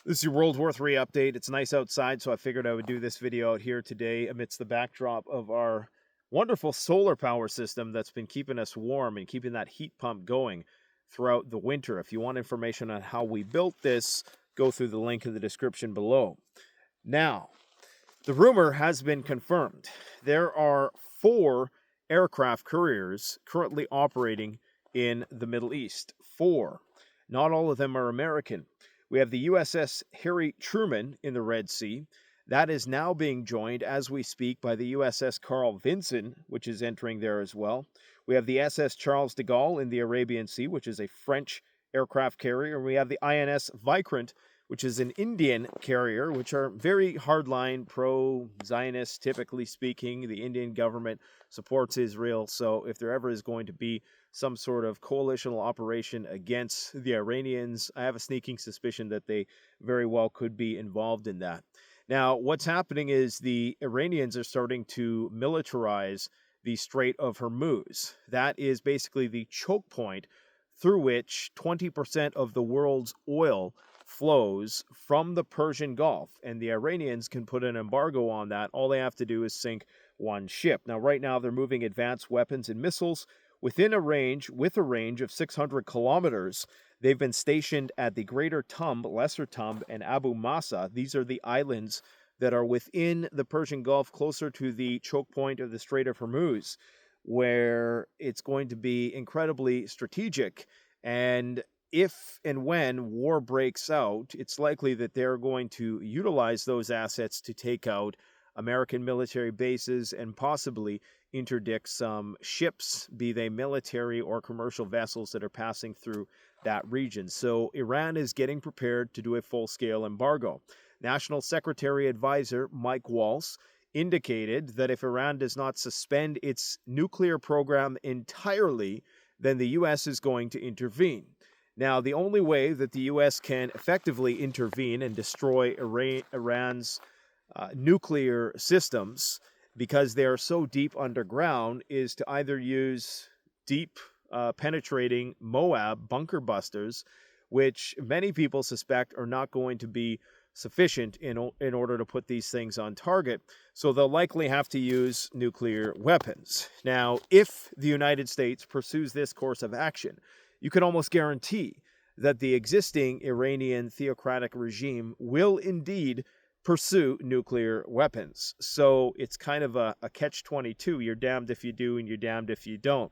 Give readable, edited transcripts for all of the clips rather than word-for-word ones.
This is your World War III update. It's nice outside, so I figured I would do this video out here today amidst the backdrop of our wonderful solar power system that's been keeping us warm and keeping that heat pump going throughout the winter. If you want information on how we built this, go through the link in the description below. Now, the rumor has been confirmed. There are 4 aircraft carriers currently operating in the Middle East. 4. Not all of them are American. We have the USS Harry Truman in the Red Sea. That is now being joined as we speak by the USS Carl Vinson, which is entering there as well. We have the SS Charles de Gaulle in the Arabian Sea, which is a French aircraft carrier. And we have the INS Vikrant, which is an Indian carrier, which are very hardline, pro-Zionist, typically speaking. The Indian government supports Israel, so if there ever is going to be some sort of coalitional operation against the Iranians, I have a sneaking suspicion that they very well could be involved in that. Now, what's happening is the Iranians are starting to militarize the Strait of Hormuz. That is basically the choke point through which 20% of the world's oil flows from the Persian Gulf, and the Iranians can put an embargo on that. All they have to do is sink one ship. Now, right now, they're moving advanced weapons and missiles with a range of 600 kilometers. They've been stationed at the Greater Tumb, Lesser Tumb, and Abu Masa. These are the islands that are within the Persian Gulf, closer to the choke point of the Strait of Hormuz, where it's going to be incredibly strategic. And if and when war breaks out, it's likely that they're going to utilize those assets to take out American military bases and possibly interdict some ships, be they military or commercial vessels that are passing through that region. So Iran is getting prepared to do a full-scale embargo. National Secretary Advisor Mike Waltz indicated that if Iran does not suspend its nuclear program entirely, then the U.S. is going to intervene. Now, the only way that the U.S. can effectively intervene and destroy Iran's nuclear systems, because they are so deep underground, is to either use deep penetrating MOAB bunker busters, which many people suspect are not going to be sufficient in order to put these things on target. So they'll likely have to use nuclear weapons. Now, if the United States pursues this course of action, you can almost guarantee that the existing Iranian theocratic regime will indeed pursue nuclear weapons. So it's kind of a catch-22. You're damned if you do and you're damned if you don't.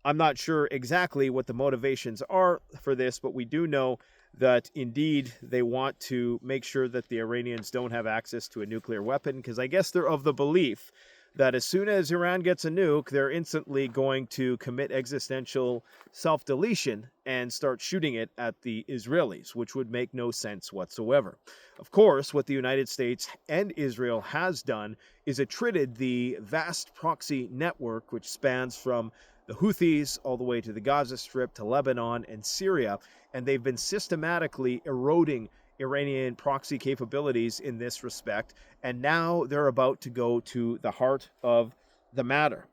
I'm not sure exactly what the motivations are for this, but we do know that indeed they want to make sure that the Iranians don't have access to a nuclear weapon, because I guess they're of the belief that as soon as Iran gets a nuke, they're instantly going to commit existential self-deletion and start shooting it at the Israelis, which would make no sense whatsoever. Of course, what the United States and Israel has done is attrited the vast proxy network, which spans from the Houthis all the way to the Gaza Strip, to Lebanon and Syria, and they've been systematically eroding Iranian proxy capabilities in this respect, and now they're about to go to the heart of the matter.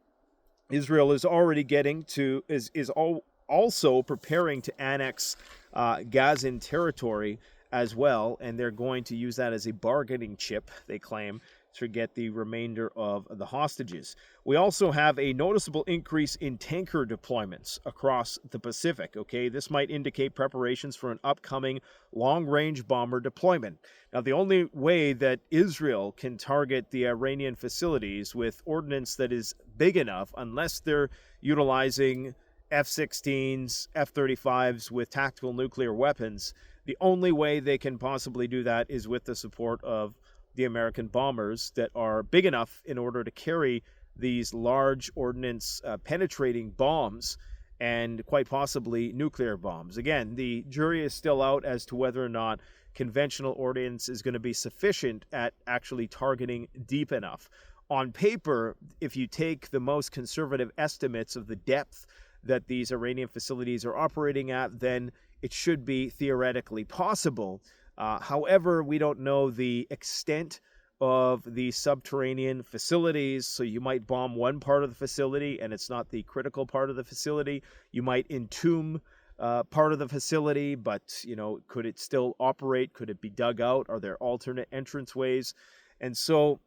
Israel is already also preparing to annex Gazan territory as well, and they're going to use that as a bargaining chip, they claim, to get the remainder of the hostages. We also have a noticeable increase in tanker deployments across the Pacific. Okay, this might indicate preparations for an upcoming long-range bomber deployment. Now, the only way that Israel can target the Iranian facilities with ordnance that is big enough, unless they're utilizing F-16s, F-35s with tactical nuclear weapons, the only way they can possibly do that is with the support of the American bombers that are big enough in order to carry these large ordnance penetrating bombs, and quite possibly nuclear bombs. Again, the jury is still out as to whether or not conventional ordnance is going to be sufficient at actually targeting deep enough. On paper, if you take the most conservative estimates of the depth that these Iranian facilities are operating at, then it should be theoretically possible. However, we don't know the extent of the subterranean facilities, so you might bomb one part of the facility and it's not the critical part of the facility. You might entomb part of the facility, but, could it still operate? Could it be dug out? Are there alternate entrance ways? And so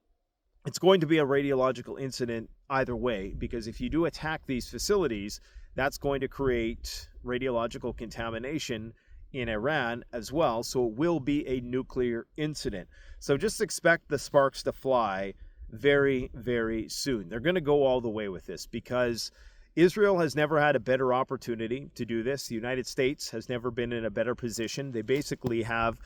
it's going to be a radiological incident either way, because if you do attack these facilities, that's going to create radiological contamination in Iran as well. So it will be a nuclear incident. So just expect the sparks to fly very, very soon. They're going to go all the way with this because Israel has never had a better opportunity to do this. The United States has never been in a better position. They basically have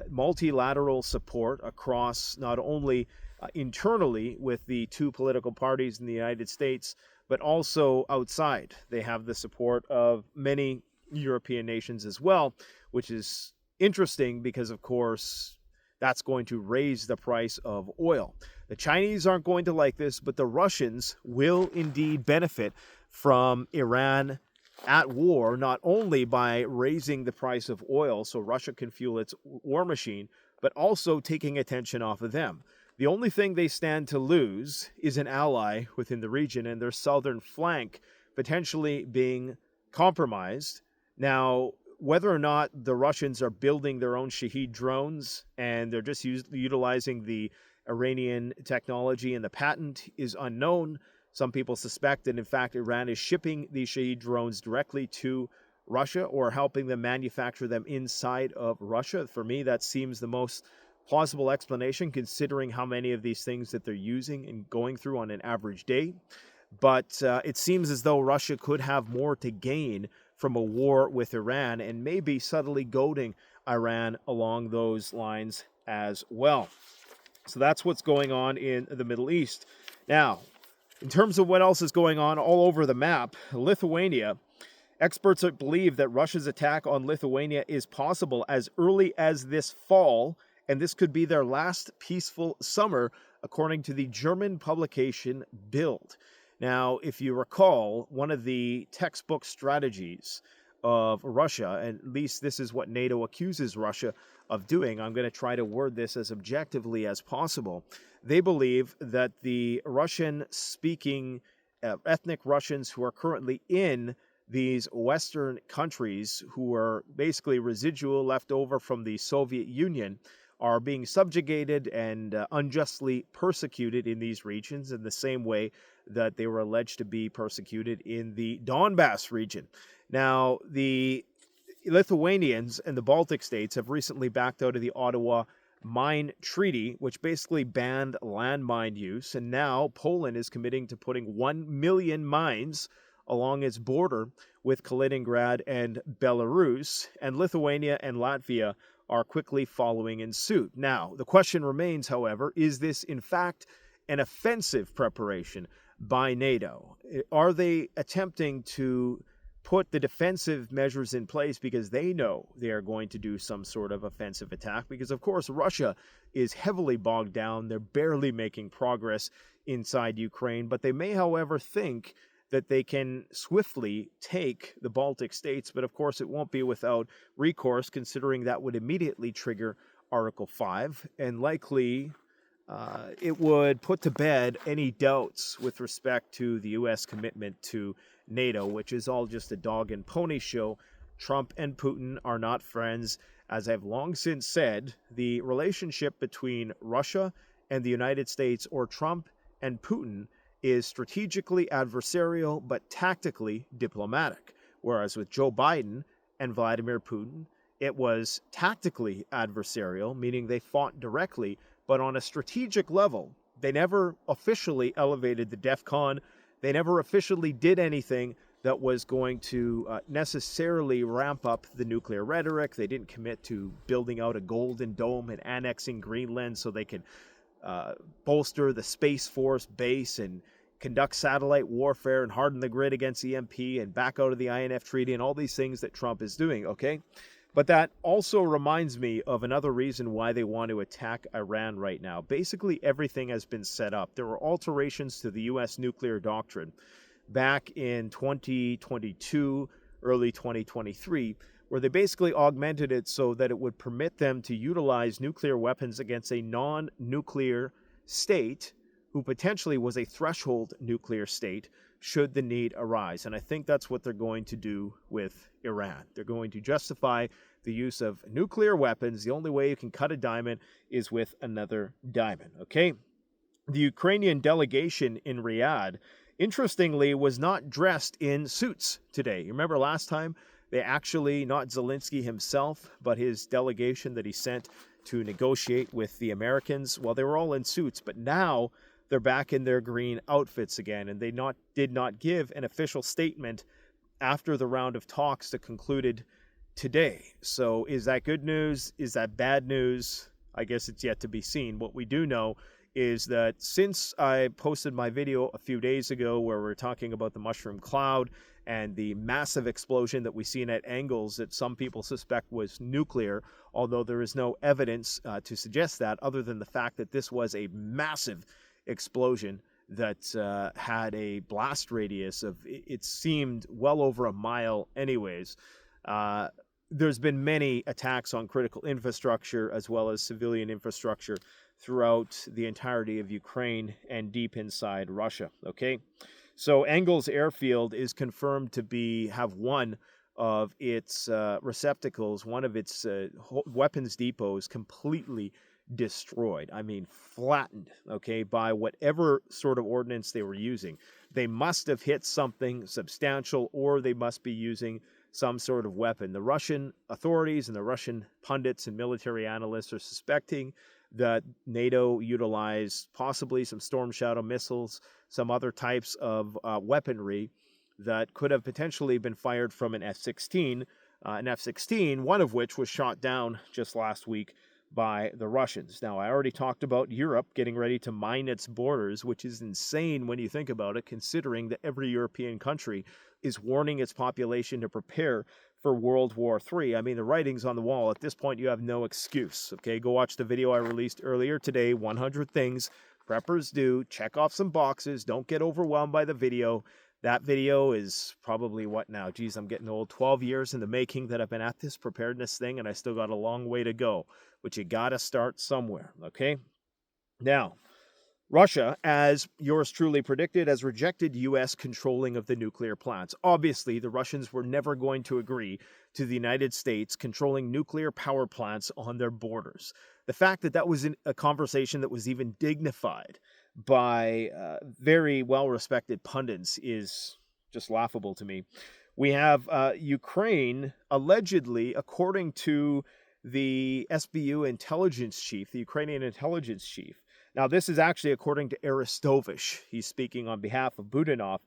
multilateral support across not only internally with the two political parties in the United States, but also outside. They have the support of many European nations as well, which is interesting because, of course, that's going to raise the price of oil. The Chinese aren't going to like this, but the Russians will indeed benefit from Iran at war, not only by raising the price of oil so Russia can fuel its war machine, but also taking attention off of them. The only thing they stand to lose is an ally within the region and their southern flank potentially being compromised. Now, whether or not the Russians are building their own Shahed drones and they're just utilizing the Iranian technology and the patent is unknown. Some people suspect that, in fact, Iran is shipping these Shahed drones directly to Russia or helping them manufacture them inside of Russia. For me, that seems the most plausible explanation, considering how many of these things that they're using and going through on an average day. But it seems as though Russia could have more to gain from a war with Iran and maybe subtly goading Iran along those lines as well. So that's what's going on in the Middle East. Now, in terms of what else is going on all over the map, Lithuania, experts believe that Russia's attack on Lithuania is possible as early as this fall, and this could be their last peaceful summer, according to the German publication Bild. Now, if you recall, one of the textbook strategies of Russia, and at least this is what NATO accuses Russia of doing, I'm going to try to word this as objectively as possible. They believe that the Russian-speaking ethnic Russians who are currently in these Western countries, who are basically residual left over from the Soviet Union, are being subjugated and unjustly persecuted in these regions in the same way that they were alleged to be persecuted in the Donbass region. Now, the Lithuanians and the Baltic states have recently backed out of the Ottawa Mine Treaty, which basically banned landmine use, and now Poland is committing to putting 1 million mines along its border with Kaliningrad and Belarus, and Lithuania and Latvia are quickly following in suit. Now, the question remains, however, is this in fact an offensive preparation by NATO? Are they attempting to put the defensive measures in place because they know they are going to do some sort of offensive attack? Because, of course, Russia is heavily bogged down. They're barely making progress inside Ukraine, but they may, however, think that they can swiftly take the Baltic states, but of course it won't be without recourse, considering that would immediately trigger Article 5, and likely it would put to bed any doubts with respect to the U.S. commitment to NATO, which is all just a dog and pony show. Trump and Putin are not friends. As I've long since said, the relationship between Russia and the United States, or Trump and Putin, is strategically adversarial but tactically diplomatic. Whereas with Joe Biden and Vladimir Putin, it was tactically adversarial, meaning they fought directly, but on a strategic level. They never officially elevated the DEFCON. They never officially did anything that was going to necessarily ramp up the nuclear rhetoric. They didn't commit to building out a golden dome and annexing Greenland so they could bolster the Space Force base and conduct satellite warfare and harden the grid against EMP and back out of the INF Treaty and all these things that Trump is doing, okay? But that also reminds me of another reason why they want to attack Iran right now. Basically, everything has been set up. There were alterations to the U.S. nuclear doctrine back in 2022, early 2023, where they basically augmented it so that it would permit them to utilize nuclear weapons against a non-nuclear state who potentially was a threshold nuclear state should the need arise. And I think that's what they're going to do with Iran. They're going to justify the use of nuclear weapons. The only way you can cut a diamond is with another diamond, okay? The Ukrainian delegation in Riyadh, interestingly, was not dressed in suits today. You remember last time they actually, not Zelensky himself, but his delegation that he sent to negotiate with the Americans, well, they were all in suits, but now they're back in their green outfits again, and they did not give an official statement after the round of talks that concluded today. So is that good news? Is that bad news? I guess it's yet to be seen. What we do know is that since I posted my video a few days ago where we're talking about the mushroom cloud and the massive explosion that we seen at angles that some people suspect was nuclear, although there is no evidence to suggest that other than the fact that this was a massive explosion that had a blast radius of, it seemed, well over a mile anyways. There's been many attacks on critical infrastructure as well as civilian infrastructure throughout the entirety of Ukraine and deep inside Russia, okay? So Engels Airfield is confirmed to have one of its receptacles, one of its weapons depots completely destroyed. I mean, flattened, okay, by whatever sort of ordnance they were using. They must have hit something substantial, or they must be using some sort of weapon. The Russian authorities and the Russian pundits and military analysts are suspecting that NATO utilized possibly some Storm Shadow missiles, some other types of weaponry that could have potentially been fired from an F-16, one of which was shot down just last week by the Russians. Now, I already talked about Europe getting ready to mine its borders, which is insane when you think about it, considering that every European country is warning its population to prepare for World War III. I mean, the writing's on the wall. At this point, you have no excuse, okay? Go watch the video I released earlier today, 100 things preppers do. Check off some boxes. Don't get overwhelmed by the video. That video is probably, what now? Geez, I'm getting old. 12 years in the making that I've been at this preparedness thing, and I still got a long way to go. But you got to start somewhere, okay? Now, Russia, as yours truly predicted, has rejected U.S. controlling of the nuclear plants. Obviously, the Russians were never going to agree to the United States controlling nuclear power plants on their borders. The fact that that was a conversation that was even dignified by very well-respected pundits is just laughable to me. We have Ukraine allegedly, according to the SBU intelligence chief, the Ukrainian intelligence chief. Now, this is actually according to Arestovich. He's speaking on behalf of Budanov.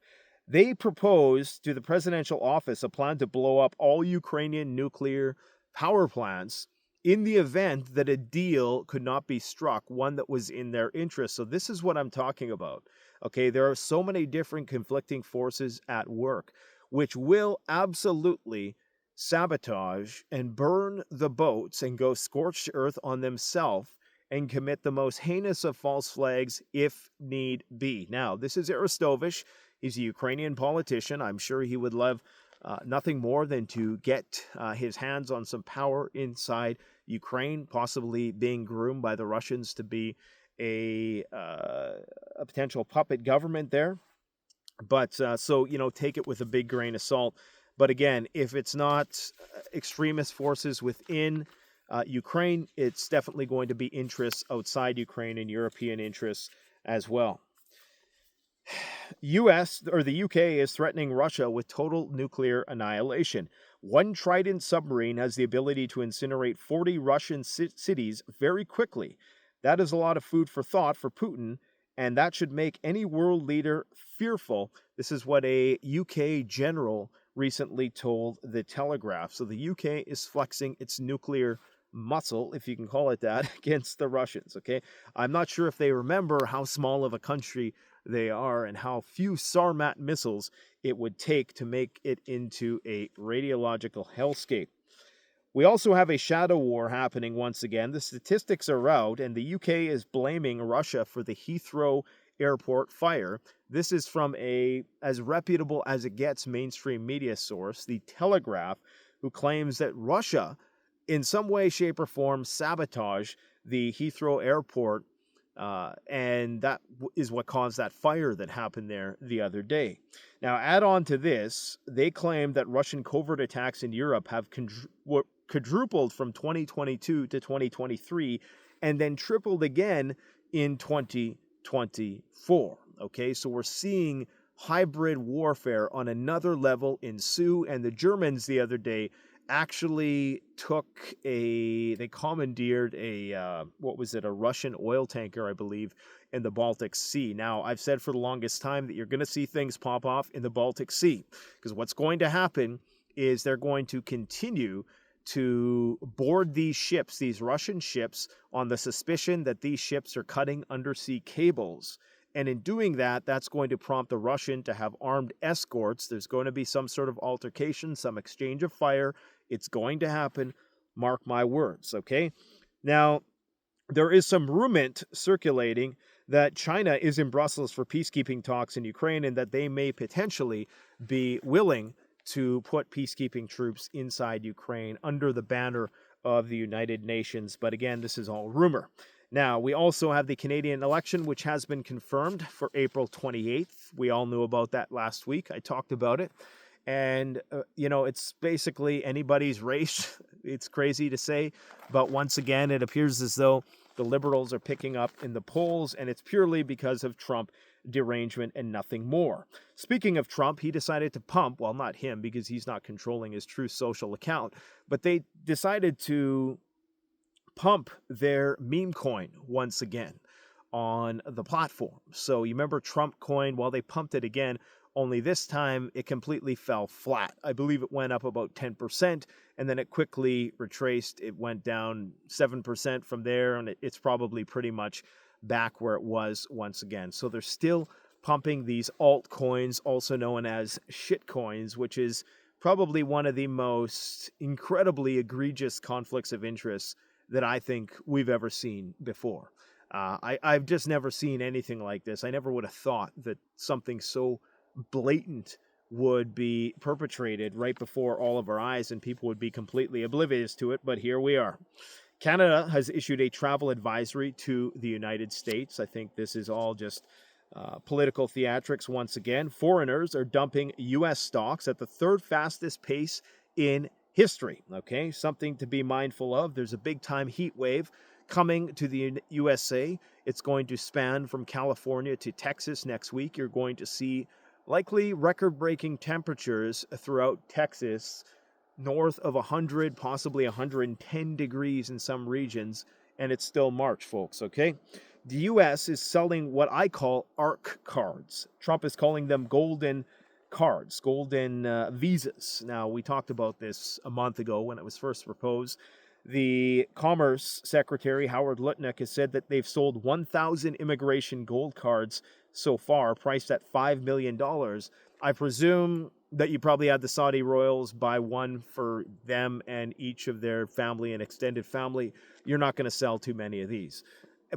They proposed to the presidential office a plan to blow up all Ukrainian nuclear power plants in the event that a deal could not be struck, one that was in their interest. So this is what I'm talking about. Okay, there are so many different conflicting forces at work, which will absolutely sabotage and burn the boats and go scorched earth on themselves and commit the most heinous of false flags if need be. Now, this is Arestovich. He's a Ukrainian politician. I'm sure he would love nothing more than to get his hands on some power inside Ukraine, possibly being groomed by the Russians to be a potential puppet government there. But so, take it with a big grain of salt. But again, if it's not extremist forces within Ukraine, it's definitely going to be interests outside Ukraine and European interests as well. The UK is threatening Russia with total nuclear annihilation. One Trident submarine has the ability to incinerate 40 Russian cities very quickly. That is a lot of food for thought for Putin, and that should make any world leader fearful. This is what a UK general recently told The Telegraph. So the UK is flexing its nuclear muscle, if you can call it that, against the Russians, okay? I'm not sure if they remember how small of a country they are and how few Sarmat missiles it would take to make it into a radiological hellscape. We also have a shadow war happening once again. The statistics are out, and the UK is blaming Russia for the Heathrow airport fire. This is from as reputable as it gets mainstream media source, The Telegraph, who claims that Russia, in some way, shape, or form, sabotaged the Heathrow airport And that is what caused that fire that happened there the other day. Now, add on to this, they claim that Russian covert attacks in Europe have quadrupled from 2022 to 2023 and then tripled again in 2024. Okay, so we're seeing hybrid warfare on another level ensue, and the Germans the other day actually they commandeered a Russian oil tanker, I believe, in the Baltic Sea. Now, I've said for the longest time that you're going to see things pop off in the Baltic Sea, because what's going to happen is they're going to continue to board these ships, these Russian ships, on the suspicion that these ships are cutting undersea cables. And in doing that, that's going to prompt the Russian to have armed escorts. There's going to be some sort of altercation, some exchange of fire. It's going to happen. Mark my words, okay? Now, there is some rumor circulating that China is in Brussels for peacekeeping talks in Ukraine and that they may potentially be willing to put peacekeeping troops inside Ukraine under the banner of the United Nations. But again, this is all rumor. Now, we also have the Canadian election, which has been confirmed for April 28th. We all knew about that last week. I talked about it. And, it's basically anybody's race. It's crazy to say. But once again, it appears as though the Liberals are picking up in the polls, and it's purely because of Trump derangement and nothing more. Speaking of Trump, he decided to pump, well, not him, because he's not controlling his Truth Social account, but they decided to pump their meme coin once again on the platform. So you remember Trump coin, well, they pumped it again, only this time it completely fell flat. I believe it went up about 10%, and then it quickly retraced. It went down 7% from there, and it's probably pretty much back where it was once again. So they're still pumping these altcoins, also known as shitcoins, which is probably one of the most incredibly egregious conflicts of interest that I think we've ever seen before. I've just never seen anything like this. I never would have thought that something so blatant would be perpetrated right before all of our eyes and people would be completely oblivious to it, but here we are. Canada has issued a travel advisory to the United States. I think this is all just political theatrics once again. Foreigners are dumping U.S. stocks at the third fastest pace in history. Okay, something to be mindful of. There's a big-time heat wave coming to the USA. It's going to span from California to Texas next week. You're going to see likely record-breaking temperatures throughout Texas, north of 100, possibly 110 degrees in some regions, and it's still March, folks, okay? The U.S. is selling what I call ARC cards. Trump is calling them golden cards, golden visas. Now, we talked about this a month ago when it was first proposed. The Commerce Secretary, Howard Lutnick, has said that they've sold 1,000 immigration gold cards so far, priced at $5 million. I presume that you probably had the Saudi royals buy one for them and each of their family and extended family. You're not going to sell too many of these.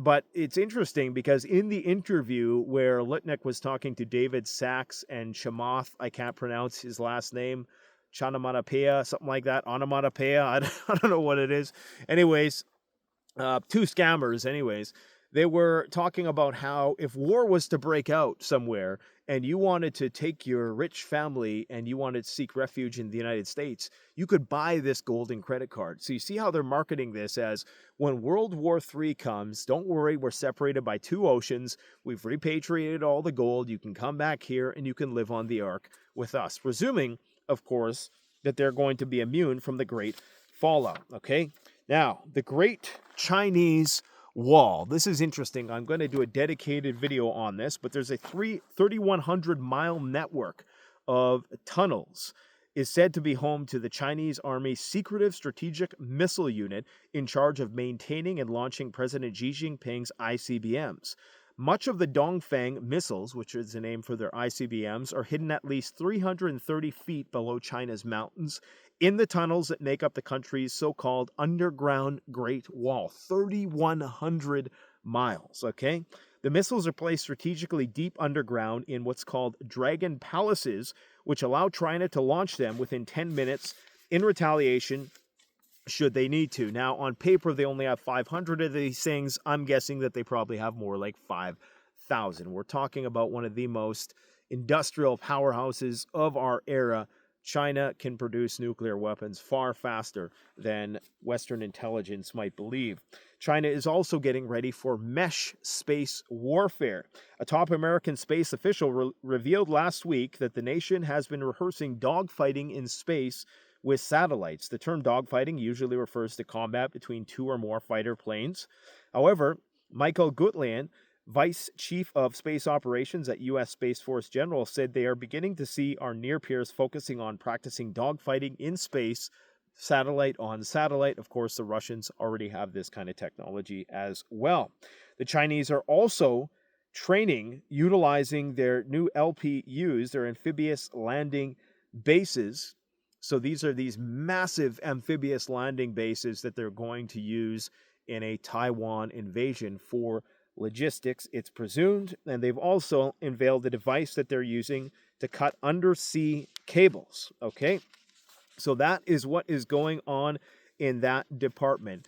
But it's interesting because in the interview where Lutnick was talking to David Sachs and Chamath, I can't pronounce his last name, Chanamanapea, something like that, Onomatopoeia, I don't know what it is. Anyways, two scammers, anyways. They were talking about how if war was to break out somewhere and you wanted to take your rich family and you wanted to seek refuge in the United States, you could buy this golden credit card. So you see how they're marketing this as when World War III comes, don't worry, we're separated by two oceans. We've repatriated all the gold. You can come back here and you can live on the ark with us, presuming, of course, that they're going to be immune from the great fallout. Okay. Now, the Great Chinese Wall. This is interesting. I'm going to do a dedicated video on this, but there's a 3,100-mile network of tunnels is said to be home to the Chinese Army's secretive strategic missile unit in charge of maintaining and launching President Xi Jinping's ICBMs. Much of the Dongfang missiles, which is the name for their ICBMs, are hidden at least 330 feet below China's mountains in the tunnels that make up the country's so-called underground Great Wall, 3,100 miles, okay? The missiles are placed strategically deep underground in what's called Dragon Palaces, which allow China to launch them within 10 minutes in retaliation should they need to. Now, on paper, they only have 500 of these things. I'm guessing that they probably have more, like 5,000. We're talking about one of the most industrial powerhouses of our era. China can produce nuclear weapons far faster than Western intelligence might believe. China is also getting ready for mesh space warfare. A top American space official revealed last week that the nation has been rehearsing dogfighting in space with satellites. The term dogfighting usually refers to combat between two or more fighter planes. However, Michael Gutlian, Vice Chief of Space Operations at U.S. Space Force General, said they are beginning to see our near peers focusing on practicing dogfighting in space, satellite on satellite. Of course, the Russians already have this kind of technology as well. The Chinese are also training, utilizing their new LPUs, their amphibious landing bases. So these are these massive amphibious landing bases that they're going to use in a Taiwan invasion for logistics, it's presumed. And they've also unveiled the device that they're using to cut undersea cables. Okay, so that is what is going on in that department.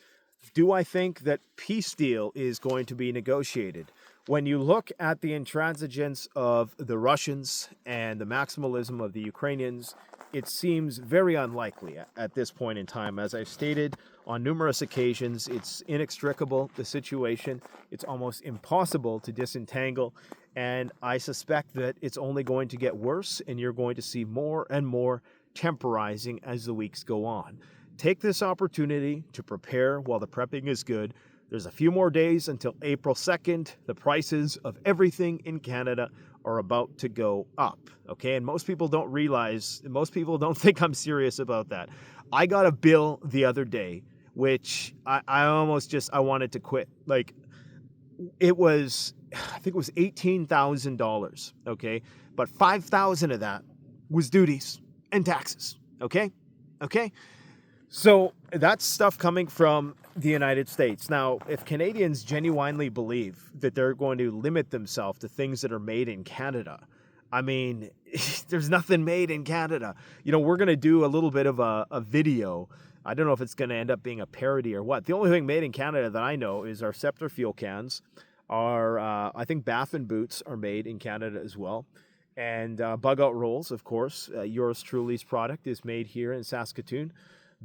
Do I think that peace deal is going to be negotiated? When you look at the intransigence of the Russians and the maximalism of the Ukrainians, it seems very unlikely at this point in time. As I've stated on numerous occasions, it's inextricable, the situation. It's almost impossible to disentangle. And I suspect that it's only going to get worse, and you're going to see more and more temporizing as the weeks go on. Take this opportunity to prepare while the prepping is good. There's a few more days until April 2nd. The prices of everything in Canada are about to go up, okay? And most people don't realize, most people don't think I'm serious about that. I got a bill the other day, which I almost just, I wanted to quit. Like, it was, I think it was $18,000, okay? But 5,000 of that was duties and taxes, okay? Okay? So that's stuff coming from the United States. Now, if Canadians genuinely believe that they're going to limit themselves to things that are made in Canada, I mean, there's nothing made in Canada. You know, we're going to do a little bit of a video. I don't know if it's going to end up being a parody or what. The only thing made in Canada that I know is our Scepter fuel cans. Our, I think Bath and Boots are made in Canada as well. And Bug Out Rolls, of course. Yours Truly's product is made here in Saskatoon.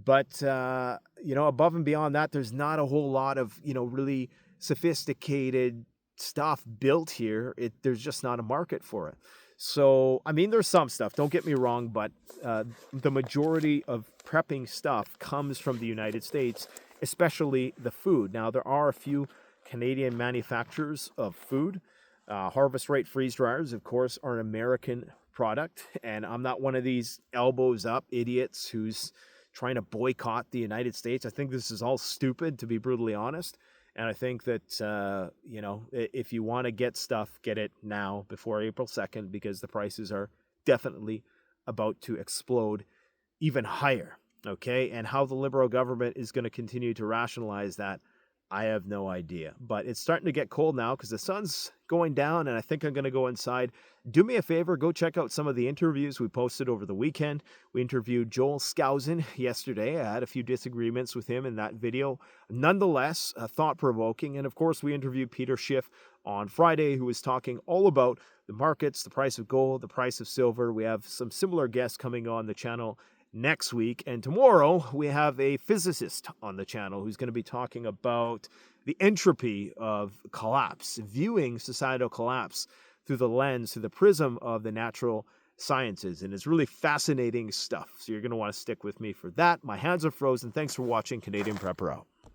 But, you know, above and beyond that, there's not a whole lot of, you know, really sophisticated stuff built here. There's just not a market for it. So, I mean, there's some stuff, don't get me wrong, but the majority of prepping stuff comes from the United States, especially the food. Now, there are a few Canadian manufacturers of food. Harvest Rate freeze dryers, of course, are an American product. And I'm not one of these elbows up idiots who's trying to boycott the United States. I think this is all stupid, to be brutally honest. And I think that, you know, if you want to get stuff, get it now before April 2nd, because the prices are definitely about to explode even higher. Okay. And how the Liberal government is going to continue to rationalize that, I have no idea. But it's starting to get cold now because the sun's going down, and I think I'm going to go inside. Do me a favor, go check out some of the interviews we posted over the weekend. We interviewed Joel Skousen yesterday. I had a few disagreements with him in that video. Nonetheless, thought-provoking. And of course, we interviewed Peter Schiff on Friday, who was talking all about the markets, the price of gold, the price of silver. We have some similar guests coming on the channel next week. And tomorrow we have a physicist on the channel who's going to be talking about the entropy of collapse, viewing societal collapse through the lens, through the prism of the natural sciences. And it's really fascinating stuff. So you're going to want to stick with me for that. My hands are frozen. Thanks for watching. Canadian Prepper out.